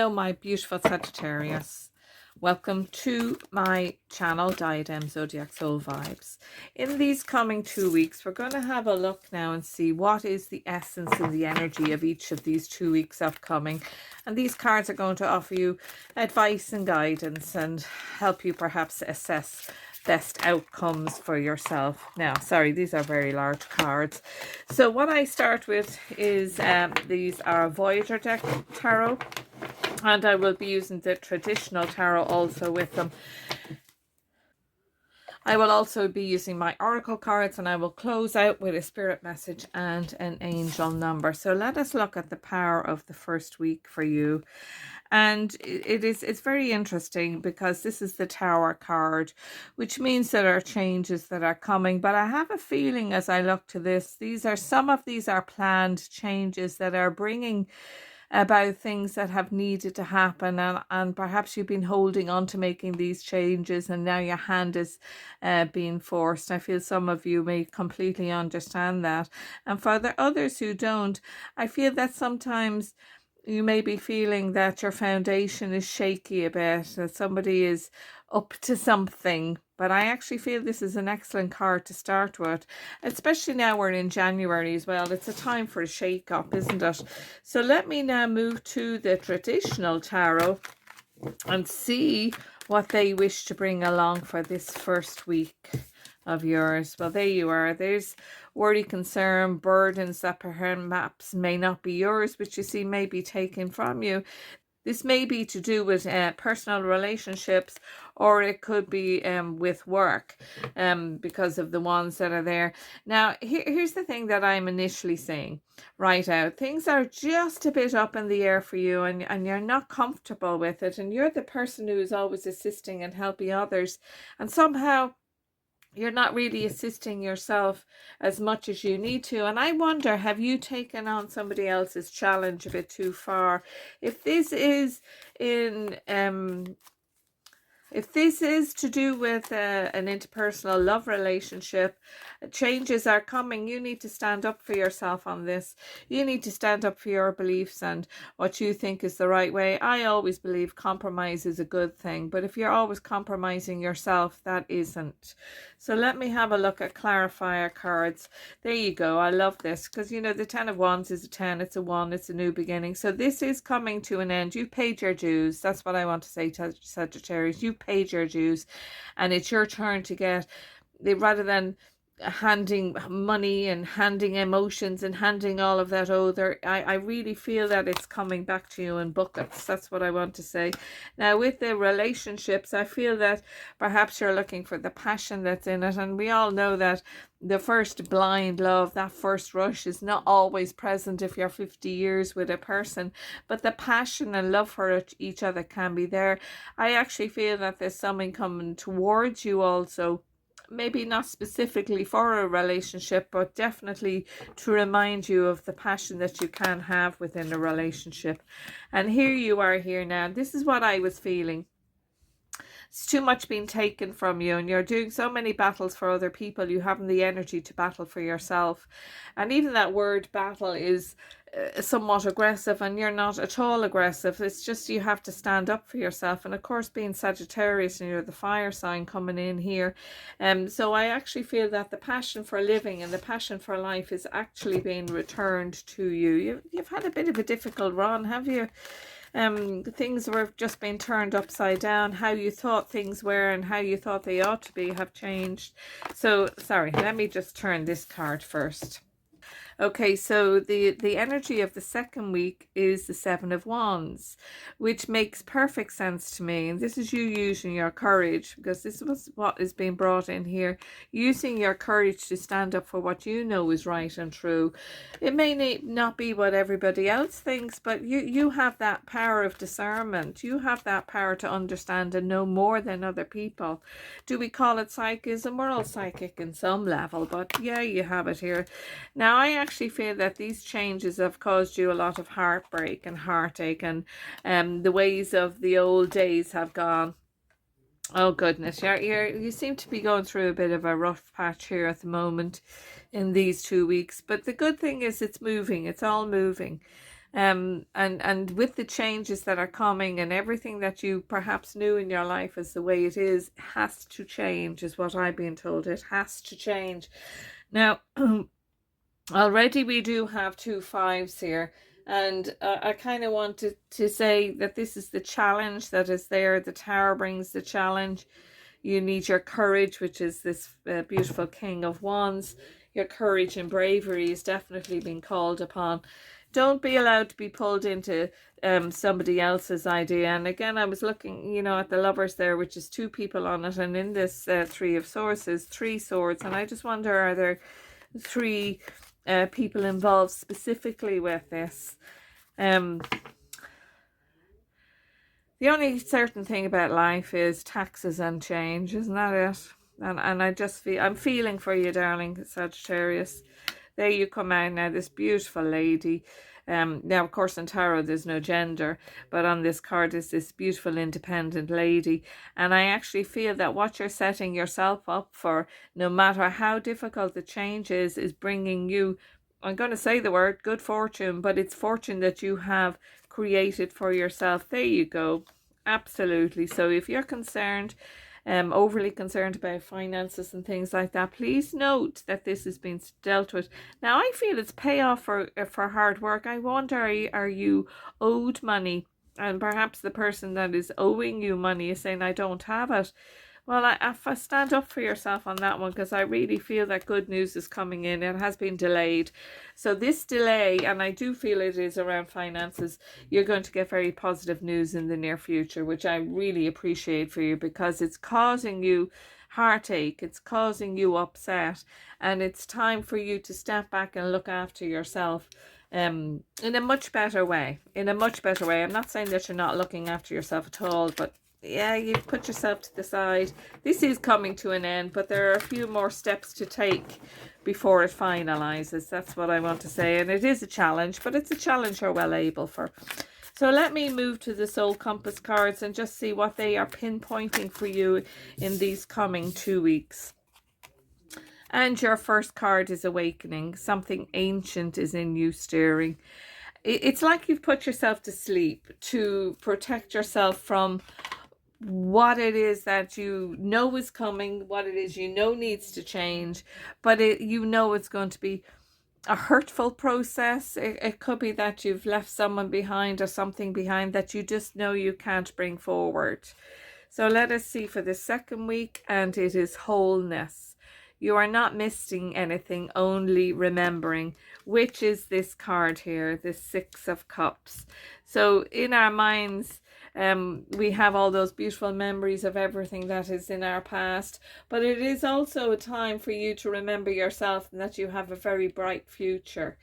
Hello, my beautiful Sagittarius. Welcome to my channel, Diadem Zodiac Soul Vibes. In these coming 2 weeks, we're going to have a look now and see what is the essence and the energy of each of these 2 weeks upcoming. And these cards are going to offer you advice and guidance and help you perhaps assess best outcomes for yourself. Now, sorry, these are very large cards. So what I start with is these are Voyager deck tarot, and I will be using the traditional tarot also with them. I will also be using my oracle cards, and I will close out with a spirit message and an angel number. So let us look at the power of the first week for you. And it's very interesting because this is the Tower card, which means there are changes that are coming. But I have a feeling as I look to this, some of these are planned changes that are bringing about things that have needed to happen, and perhaps you've been holding on to making these changes and now your hand is being forced. I feel some of you may completely understand that, and for the others who don't, I feel that sometimes you may be feeling that your foundation is shaky a bit, that somebody is up to something. But I actually feel this is an excellent card to start with, especially now we're in January as well. It's a time for a shake-up, isn't it? So let me now move to the traditional tarot and see what they wish to bring along for this first week of yours. Well, there you are. There's worry, concern, burdens that perhaps may not be yours, which you see may be taken from you. This may be to do with personal relationships, or it could be with work, because of the ones that are there. Now, here's the thing that I'm initially saying right out. Things are just a bit up in the air for you, and you're not comfortable with it. And you're the person who is always assisting and helping others. And somehow you're not really assisting yourself as much as you need to. And I wonder, have you taken on somebody else's challenge a bit too far? If this is if this is to do with an interpersonal love relationship, changes are coming. You need to stand up for yourself on this. You need to stand up for your beliefs and what you think is the right way. I always believe compromise is a good thing, but if you're always compromising yourself, that isn't. So let me have a look at clarifier cards. There you go. I love this because, you know, the 10 of Wands is a 10, it's a 1, it's a new beginning. So this is coming to an end. You paid your dues. That's what I want to say to Sagittarius. You paid your dues, and it's your turn to get, rather than handing money and handing emotions and handing all of that over, I really feel that it's coming back to you in buckets. That's what I want to say. Now with the relationships, I feel that perhaps you're looking for the passion that's in it, and we all know that the first blind love, that first rush, is not always present if you're 50 years with a person, but the passion and love for each other can be there. I actually feel that there's something coming towards you also, maybe not specifically for a relationship, but definitely to remind you of the passion that you can have within a relationship. And here you are here now. This is what I was feeling. It's too much being taken from you, and you're doing so many battles for other people, you haven't the energy to battle for yourself. And even that word battle is somewhat aggressive, and you're not at all aggressive. It's just you have to stand up for yourself. And of course, being Sagittarius, and you're the fire sign coming in here, so I actually feel that the passion for living and the passion for life is actually being returned to you. You've had a bit of a difficult run, have you? Things were just being turned upside down. How you thought things were and how you thought they ought to be have changed. So sorry, let me just turn this card first. Okay, so the energy of the second week is the 7 of Wands, which makes perfect sense to me. And this is you using your courage, because this was what is being brought in here. Using your courage to stand up for what you know is right and true. It may not be what everybody else thinks, but you have that power of discernment. You have that power to understand and know more than other people. Do we call it psychism? We're all psychic in some level, but yeah, you have it here. Now, I actually feel that these changes have caused you a lot of heartbreak and heartache, and the ways of the old days have gone. Oh goodness, you seem to be going through a bit of a rough patch here at the moment in these 2 weeks. But the good thing is it's moving. It's all moving. And with the changes that are coming, and everything that you perhaps knew in your life as the way it is has to change, is what I've been told. It has to change. Now, already we do have 2 5s here, and I kind of wanted to say that this is the challenge that is there. The Tower brings the challenge. You need your courage, which is this beautiful King of Wands. Your courage and bravery is definitely being called upon. Don't be allowed to be pulled into somebody else's idea. And again, I was looking, at the Lovers there, which is 2 people on it. And in this 3 of Swords is 3 swords. And I just wonder, are there 3 people involved specifically with this? The only certain thing about life is taxes and change, isn't that it? And I just feel, I'm feeling for you, darling Sagittarius. There you come out now, this beautiful lady. Now, of course, in tarot, there's no gender, but on this card is this beautiful independent lady. And I actually feel that what you're setting yourself up for, no matter how difficult the change is bringing you, I'm going to say the word, good fortune, but it's fortune that you have created for yourself. There you go. Absolutely. So if you're concerned, overly concerned about finances and things like that, please note that this has been dealt with. Now, I feel it's payoff for hard work. I wonder, are you owed money? And perhaps the person that is owing you money is saying, I don't have it. Well, I stand up for yourself on that one, because I really feel that good news is coming in. It has been delayed. So this delay, and I do feel it is around finances, you're going to get very positive news in the near future, which I really appreciate for you, because it's causing you heartache, it's causing you upset, and it's time for you to step back and look after yourself in a much better way. I'm not saying that you're not looking after yourself at all, but yeah, you've put yourself to the side. This is coming to an end, but there are a few more steps to take before it finalizes. That's what I want to say. And it is a challenge, but it's a challenge you're well able for. So let me move to the Soul Compass cards and just see what they are pinpointing for you in these coming 2 weeks. And your first card is Awakening. Something ancient is in you stirring. It's like you've put yourself to sleep to protect yourself from what it is that you know is coming, what it is you know needs to change, but it's going to be a hurtful process. It could be that you've left someone behind or something behind that you just know you can't bring forward. So let us see for the second week, and it is Wholeness. You are not missing anything, only remembering, which is this card here, the 6 of Cups. So in our minds, we have all those beautiful memories of everything that is in our past, but it is also a time for you to remember yourself and that you have a very bright future.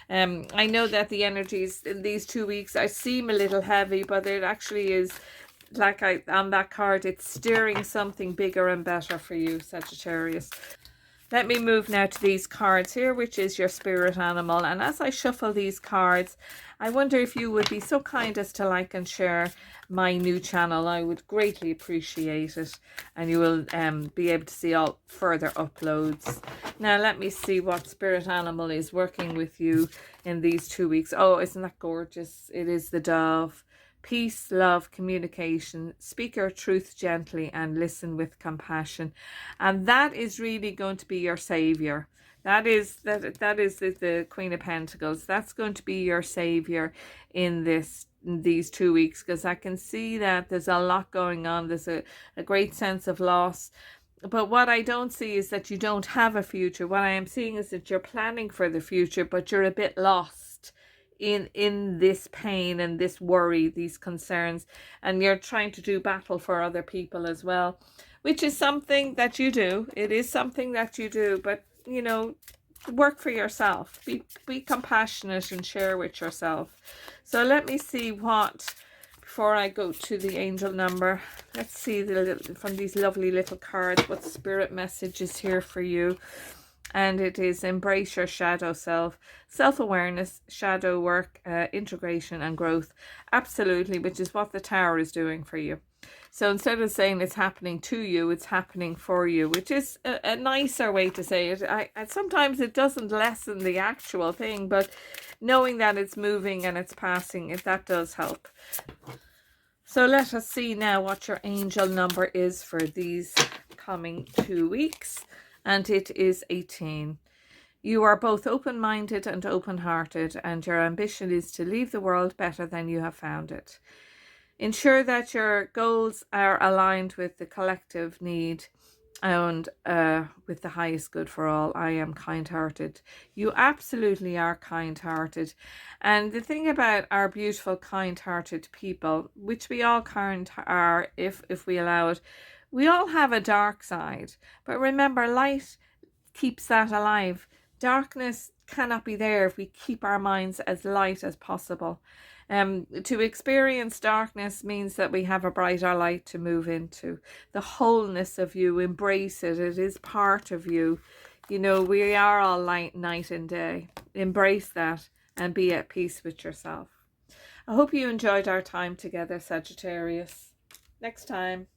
I know that the energies in these 2 weeks seem a little heavy, but it actually is, like on that card, it's steering something bigger and better for you, Sagittarius. Let me move now to these cards here, which is your spirit animal. And as I shuffle these cards, I wonder if you would be so kind as to like and share my new channel. I would greatly appreciate it. And you will be able to see all further uploads. Now, let me see what spirit animal is working with you in these 2 weeks. Oh, isn't that gorgeous? It is the dove. Peace, love, communication, speak your truth gently and listen with compassion. And that is really going to be your savior. That is the Queen of Pentacles. That's going to be your savior in these 2 weeks, because I can see that there's a lot going on. There's a great sense of loss. But what I don't see is that you don't have a future. What I am seeing is that you're planning for the future, but you're a bit lost in this pain and this worry, these concerns, and you're trying to do battle for other people as well, which is something that you do. It is something that you do, but work for yourself. Be compassionate and share with yourself. So let me see before I go to the angel number, let's see from these lovely little cards what spirit message is here for you. And it is embrace your shadow self, self-awareness, shadow work, integration and growth. Absolutely, which is what the Tower is doing for you. So instead of saying it's happening to you, it's happening for you, which is a nicer way to say it. Sometimes it doesn't lessen the actual thing, but knowing that it's moving and it's passing, that does help. So let us see now what your angel number is for these coming 2 weeks. And it is 18. You are both open-minded and open-hearted, and your ambition is to leave the world better than you have found it. Ensure that your goals are aligned with the collective need and with the highest good for all. I am kind-hearted. You absolutely are kind-hearted. And the thing about our beautiful kind-hearted people, which we all kind are if we allow it, we all have a dark side. But remember, light keeps that alive. Darkness cannot be there if we keep our minds as light as possible. To experience darkness means that we have a brighter light to move into. The wholeness of you, embrace it. It is part of you. You know, we are all light, night and day. Embrace that and be at peace with yourself. I hope you enjoyed our time together, Sagittarius. Next time.